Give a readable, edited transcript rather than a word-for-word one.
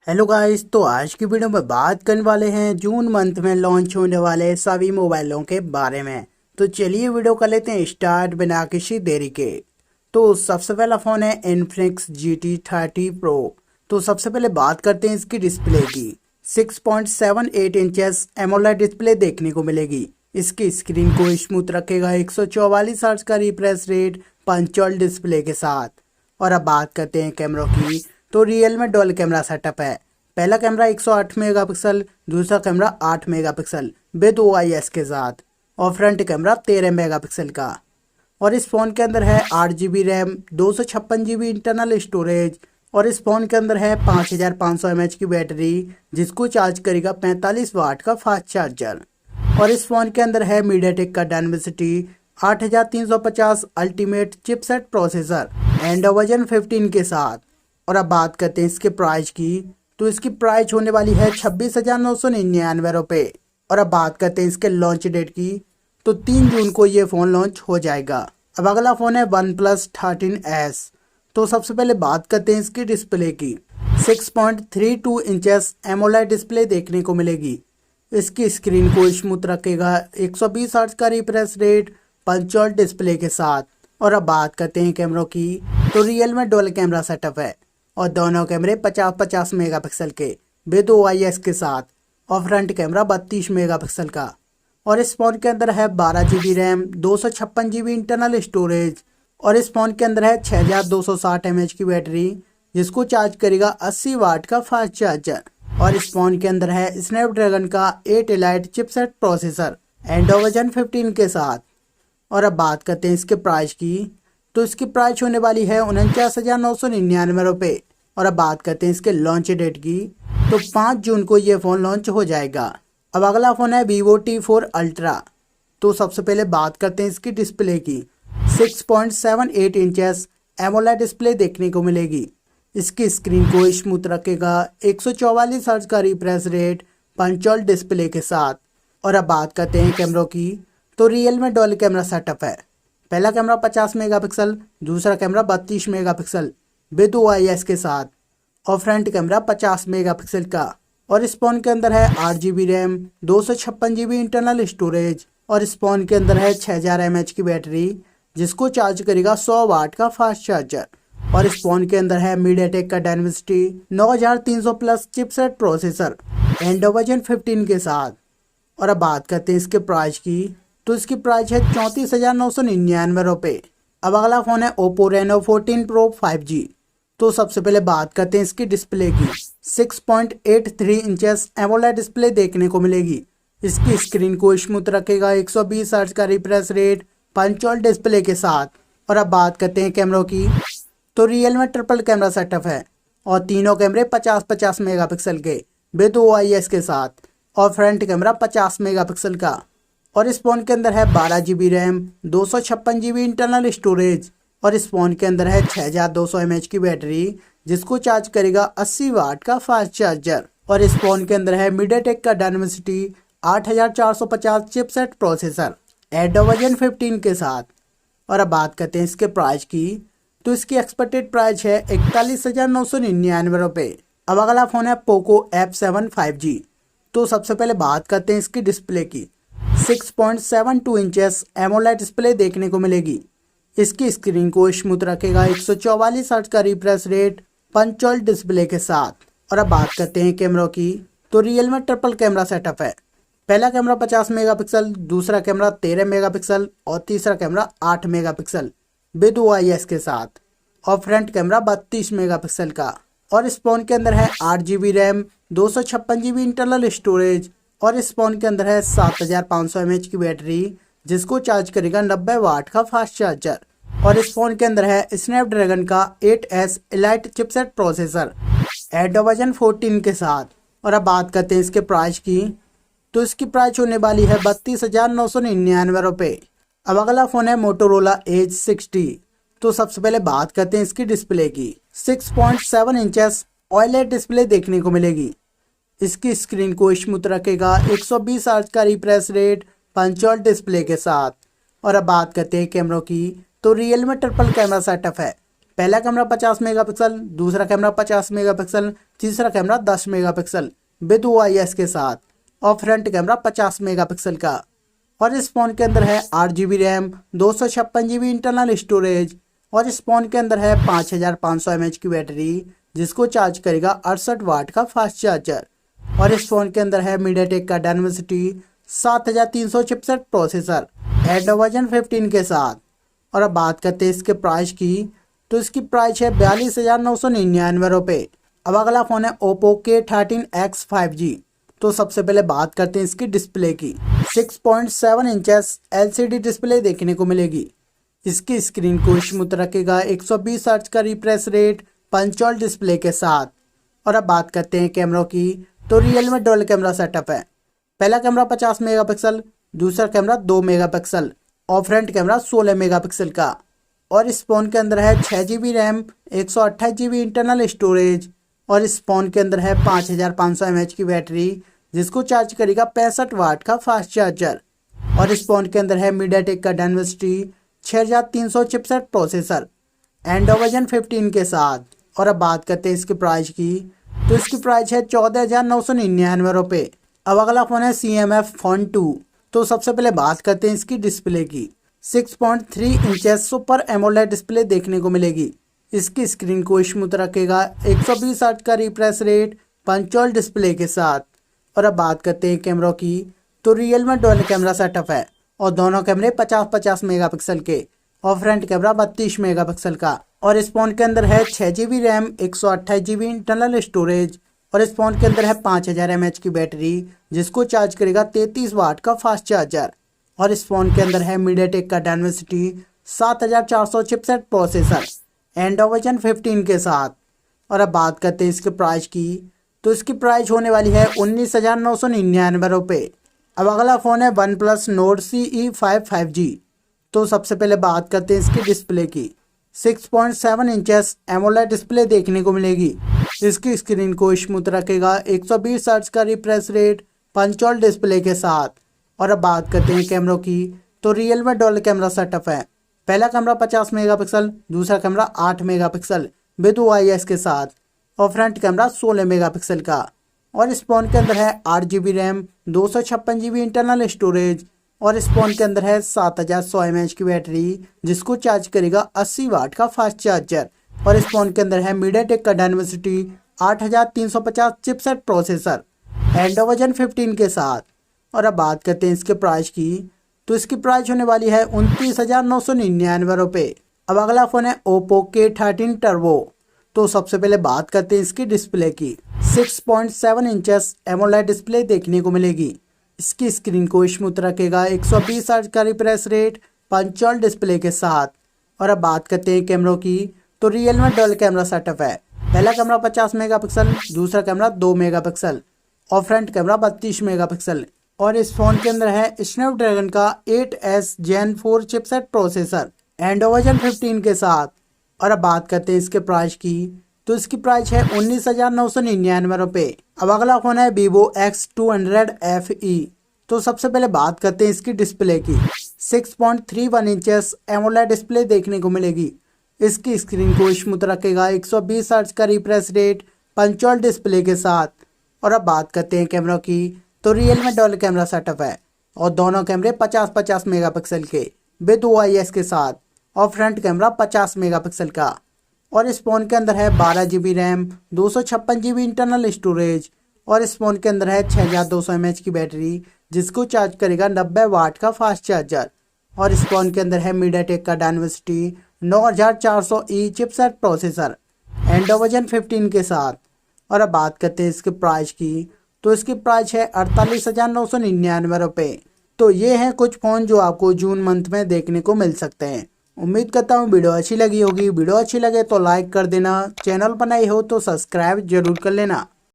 Hello guys, तो आज की वीडियो में बात करने वाले हैं जून मंथ में लॉन्च होने वाले सभी मोबाइलों के बारे में। तो चलिए वीडियो कर लेते हैं स्टार्ट बिना किसी देरी के। तो सबसे पहला फ़ोन है इन्फिनिक्स GT30 प्रो। तो सबसे पहले बात करते हैं इसकी डिस्प्ले की। 6.78 इंचेस एमोलेड डिस्प्ले देखने को मिलेगी। इसकी स्क्रीन को स्मूथ रखेगा, 144 हर्ट्ज का रिफ्रेश रेट पंचोल डिस्प्ले के साथ। और अब बात करते हैं कैमरों की। तो रियल में डुअल कैमरा सेटअप है। पहला कैमरा 108 मेगापिक्सल, दूसरा कैमरा 8 मेगापिक्सल विद OIS के साथ, और फ्रंट कैमरा 13 मेगापिक्सल का। और इस फ़ोन के अंदर है 8 GB RAM, 256 GB internal storage. और इस फ़ोन के अंदर है 5500 mAh की बैटरी, जिसको चार्ज करेगा 45 वाट का फास्ट चार्जर। और इस फ़ोन के अंदर है मीडियाटेक का Dimensity 8350 ultimate chipset processor androgen 15 के साथ। और अब बात करते हैं इसके प्राइस की। तो इसकी प्राइस होने वाली है 26,999 रुपये। और अब बात करते हैं इसके लॉन्च डेट की। तो 3 जून को ये फ़ोन लॉन्च हो जाएगा। अब अगला फ़ोन है OnePlus 13S। तो सबसे पहले बात करते हैं इसकी डिस्प्ले की। 6.32 इंचेस एमोलेड डिस्प्ले देखने को मिलेगी। इसकी स्क्रीन को स्मूथ रखेगा, 120 हर्ट्ज का रिफ्रेश रेट पंचोल डिस्प्ले के साथ। और अब बात करते हैं कैमरों की। तो रियल में डुअल कैमरा सेटअप है, और दोनों कैमरे 50-50 मेगापिक्सल के विद OIS के साथ, और फ्रंट कैमरा 32 मेगापिक्सल का। और इस फ़ोन के अंदर है 12 GB RAM, 256 GB internal storage. और इस फ़ोन के अंदर है 6260 mAh की बैटरी, जिसको चार्ज करेगा 80 वाट का फास्ट चार्जर। और इस फ़ोन के अंदर है स्नैपड्रैगन का 8 एलाइट चिपसेट प्रोसेसर एंड्रोजन 15 के साथ। और अब बात करते हैं इसके प्राइस की। तो इसकी प्राइस होने वाली है 49,999 रुपये। और अब बात करते हैं इसके लॉन्च डेट की। तो 5 जून को ये फ़ोन लॉन्च हो जाएगा। अब अगला फ़ोन है Vivo T4 Ultra। तो सबसे पहले बात करते हैं इसकी डिस्प्ले की। 6.78 इंचेस एमोलेड डिस्प्ले देखने को मिलेगी। इसकी स्क्रीन को स्मूथ रखेगा, 144 हर्ट्ज का रिफ्रेश रेट पंचोल डिस्प्ले के साथ। और अब बात करते हैं कैमरों की। तो रियल में डुअल कैमरा सेटअप है। पहला कैमरा 50 मेगापिक्सल, दूसरा कैमरा 32 मेगापिक्सल विद OIS के साथ, और फ्रंट कैमरा 50 मेगापिक्सल का। और इस फ़ोन के अंदर है 8 GB RAM, 256 GB internal storage. और इस फ़ोन के अंदर है 6000 mAh की बैटरी, जिसको चार्ज करेगा 100 वाट का फास्ट चार्जर। और इस फ़ोन के अंदर है मीडियाटेक का Dimensity 9300 plus chipset processor androgen 15 के साथ। और अब बात करते हैं इसके प्राइस की। तो इसकी प्राइस है 34,999 रुपये। अब अगला फ़ोन है Oppo Reno 14 Pro 5G। तो सबसे पहले बात करते हैं इसकी डिस्प्ले की। 6.83 इंचेस एमोलेड डिस्प्ले देखने को मिलेगी। इसकी स्क्रीन को स्मूथ रखेगा, 120 हर्ट्ज का रिफ्रेश रेट पंचोल डिस्प्ले के साथ। और अब बात करते हैं कैमरों की। तो रियल में ट्रिपल कैमरा सेटअप है, और तीनों कैमरे 50-50 मेगापिक्सल के विद OIS के साथ, और फ्रंट कैमरा 50 मेगापिक्सल का। और इस फ़ोन के अंदर है 12 GB RAM, 256 GB internal storage. और इस फ़ोन के अंदर है 6200 mAh की बैटरी, जिसको चार्ज करेगा 80 वाट का फास्ट चार्जर। और इस फ़ोन के अंदर है मीडियाटेक का डायमेंसिटी 8450 चिपसेट प्रोसेसर एंड्रोजन 15 के साथ। और अब बात करते हैं इसके प्राइस की। तो इसकी एक्सपेक्टेड प्राइस है 41,999 रुपये। अब अगला फ़ोन है पोको F7 5G। तो सबसे पहले बात करते हैं इसकी डिस्प्ले की। 6.72 इंचेस एमोलेड डिस्प्ले देखने को मिलेगी। इसकी स्क्रीन को स्मूथ रखेगा, 144 हर्ट्ज का रिफ्रेश रेट पंचोल डिस्प्ले के साथ। और अब बात करते हैं कैमरों की। तो रियल में ट्रिपल कैमरा सेटअप है। पहला कैमरा 50 मेगापिक्सल, दूसरा कैमरा 13 मेगापिक्सल, और तीसरा कैमरा 8 मेगापिक्सल विद OIS के साथ, और फ्रंट कैमरा 32 मेगापिक्सल का। और इस फ़ोन के अंदर है 8 GB RAM, 256 GB internal storage. और इस फ़ोन के अंदर है 7500 mAh की बैटरी, जिसको चार्ज करेगा 90 वाट का फास्ट चार्जर। और इस फ़ोन के अंदर है स्नैपड्रैगन का 8S elite chipset processor androgen 14 के साथ। और अब बात करते हैं इसके प्राइस की। तो इसकी प्राइस होने वाली है 32,999 रुपये। अब अगला फ़ोन है मोटोरोला एज 60। तो सबसे पहले बात करते हैं इसकी डिस्प्ले की। 6.7 इंचेस OLED डिस्प्ले देखने को मिलेगी। इसकी स्क्रीन को स्मूथ रखेगा, 120 हर्ट्ज का रिफ्रेश रेट पंचोल डिस्प्ले के साथ। और अब बात करते हैं कैमरों की। तो रियल में ट्रिपल कैमरा सेटअप है। पहला कैमरा 50 मेगापिक्सल, दूसरा कैमरा 50 मेगापिक्सल, तीसरा कैमरा 10 मेगापिक्सल विद OIS के साथ और फ्रंट कैमरा 50 मेगापिक्सल का। और इस फ़ोन के अंदर है 8GB RAM, 256GB internal storage और इस फ़ोन के अंदर है 5500 mAh की बैटरी जिसको चार्ज करेगा 68 वाट का फास्ट चार्जर। और इस फ़ोन के अंदर है मीडियाटेक का Dimensity 7300 chipset processor Android version 15 के साथ। और अब बात करते हैं इसके प्राइस की, तो इसकी प्राइस है 42,999 रुपये। अब अगला फ़ोन है ओप्पो K13X 5G। तो सबसे पहले बात करते हैं इसकी डिस्प्ले की। 6.7 इंचेस LCD डिस्प्ले देखने को मिलेगी। इसकी स्क्रीन को स्मूथ रखेगा 120 हर्ट्ज का रिफ्रेश रेट पंचोल डिस्प्ले के साथ। और अब बात करते हैं कैमरों की, तो रियल में डुअल कैमरा सेटअप है। पहला कैमरा 50 मेगापिक्सल, दूसरा कैमरा 2 मेगापिक्सल और फ्रंट कैमरा 16 मेगापिक्सल का। और इस फ़ोन के अंदर है 6GB RAM, 128GB internal storage और इस फ़ोन के अंदर है 5500 mAh की बैटरी जिसको चार्ज करेगा 65 वाट का फास्ट चार्जर। और इस फ़ोन के अंदर है मीडियाटेक का Dimensity 6300 chipset processor Android version 15 के साथ। और अब बात करते हैं इसके प्राइस की, तो इसकी प्राइस है 14,999 रुपये। अब अगला फ़ोन है CMF Phone 2। तो सबसे पहले बात करते हैं इसकी डिस्प्ले की। 6.3 इंचेस सुपर एमोलेड डिस्प्ले देखने को मिलेगी। इसकी स्क्रीन को स्मूथ रखेगा 120 हर्ट्ज का रिफ्रेश रेट पंचोल डिस्प्ले के साथ। और अब बात करते हैं कैमरों की, तो रियल में डुअल कैमरा सेटअप है और दोनों कैमरे 50-50 मेगापिक्सल के और फ्रंट कैमरा 32 मेगापिक्सल का। और इस फ़ोन के अंदर है 6GB RAM, 128GB internal storage और इस फ़ोन के अंदर है 5000 mAh की बैटरी जिसको चार्ज करेगा 33 वाट का फास्ट चार्जर। और इस फ़ोन के अंदर है मीडियाटेक का Dimensity 7400 chipset processor Android version 15 के साथ। और अब बात करते हैं इसके प्राइस की, तो इसकी प्राइस होने वाली है 19,999 रुपये। अब अगला फ़ोन है OnePlus Nord CE5 5G। तो सबसे पहले बात करते हैं इसकी डिस्प्ले की। 6.7 इंचेस एमोलेड डिस्प्ले देखने को मिलेगी। इसकी स्क्रीन को स्मूथ रखेगा 120 हर्ट्ज का रिफ्रेश रेट पंचोल डिस्प्ले के साथ। और अब बात करते हैं कैमरों की, तो रियल में डुअल कैमरा सेटअप है। पहला कैमरा 50 मेगापिक्सल, दूसरा कैमरा 8 मेगापिक्सल विद OIS के साथ और फ्रंट कैमरा 16 मेगापिक्सल का। और इस फ़ोन के अंदर है 8GB RAM, 256GB internal storage और इस फ़ोन के अंदर है 7100 mAh की बैटरी जिसको चार्ज करेगा 80 वाट का फास्ट चार्जर। और इस फ़ोन के अंदर है मीडियाटेक का Dimensity 8350 chipset processor Android version 15 के साथ। और अब बात करते हैं इसके प्राइस की, तो इसकी प्राइस होने वाली है 29,999 रुपये। अब अगला फ़ोन है ओप्पो K13 टर्बो। तो सबसे पहले बात करते हैं इसकी डिस्प्ले की। 6.7 इंचेस एमोलेड डिस्प्ले देखने को मिलेगी। इसकी स्क्रीन को स्मूथ रखेगा 120 हर्ट्ज का रिफ्रेश रेट पंचोल डिस्प्ले के साथ। और अब बात करते हैं कैमरों की, तो रियल में डुअल कैमरा सेटअप है। पहला कैमरा 50 मेगापिक्सल, दूसरा कैमरा 2 मेगापिक्सल और फ्रंट कैमरा 32 मेगापिक्सल। और इस फ़ोन के अंदर है स्नैपड्रैगन का 8S Gen 4 chipset processor Android version 15 के साथ। और अब बात करते हैं इसके प्राइस की, तो इसकी प्राइस है 19,999 रुपये। अब अगला फ़ोन है Vivo X200 FE। तो सबसे पहले बात करते हैं इसकी डिस्प्ले की। 6.31 इंचेस एमोलेड डिस्प्ले देखने को मिलेगी। इसकी स्क्रीन को स्मूथ रखेगा 120 हर्ट्ज का रिफ्रेश रेट पंचोल डिस्प्ले के साथ। और अब बात करते हैं कैमरों की, तो रियल में डुअल कैमरा सेटअप है और दोनों कैमरे 50-50 मेगापिक्सल के विद OIS के साथ और फ्रंट कैमरा 50 मेगापिक्सल का। और इस फ़ोन के अंदर है 12GB RAM, 256GB internal storage और इस फ़ोन के अंदर है 6200 mAh की बैटरी जिसको चार्ज करेगा 90 वाट का फास्ट चार्जर। और इस फ़ोन के अंदर है मीडियाटेक का Dimensity 9400E chipset processor Android version 15 के साथ। और अब बात करते हैं इसके प्राइस की, तो इसकी प्राइस है 48,999 रुपये। तो ये हैं कुछ फ़ोन जो आपको जून मंथ में देखने को मिल सकते हैं। उम्मीद करता हूँ वीडियो अच्छी लगी होगी। वीडियो अच्छी लगे तो लाइक कर देना, चैनल पर नए हो तो सब्सक्राइब जरूर कर लेना।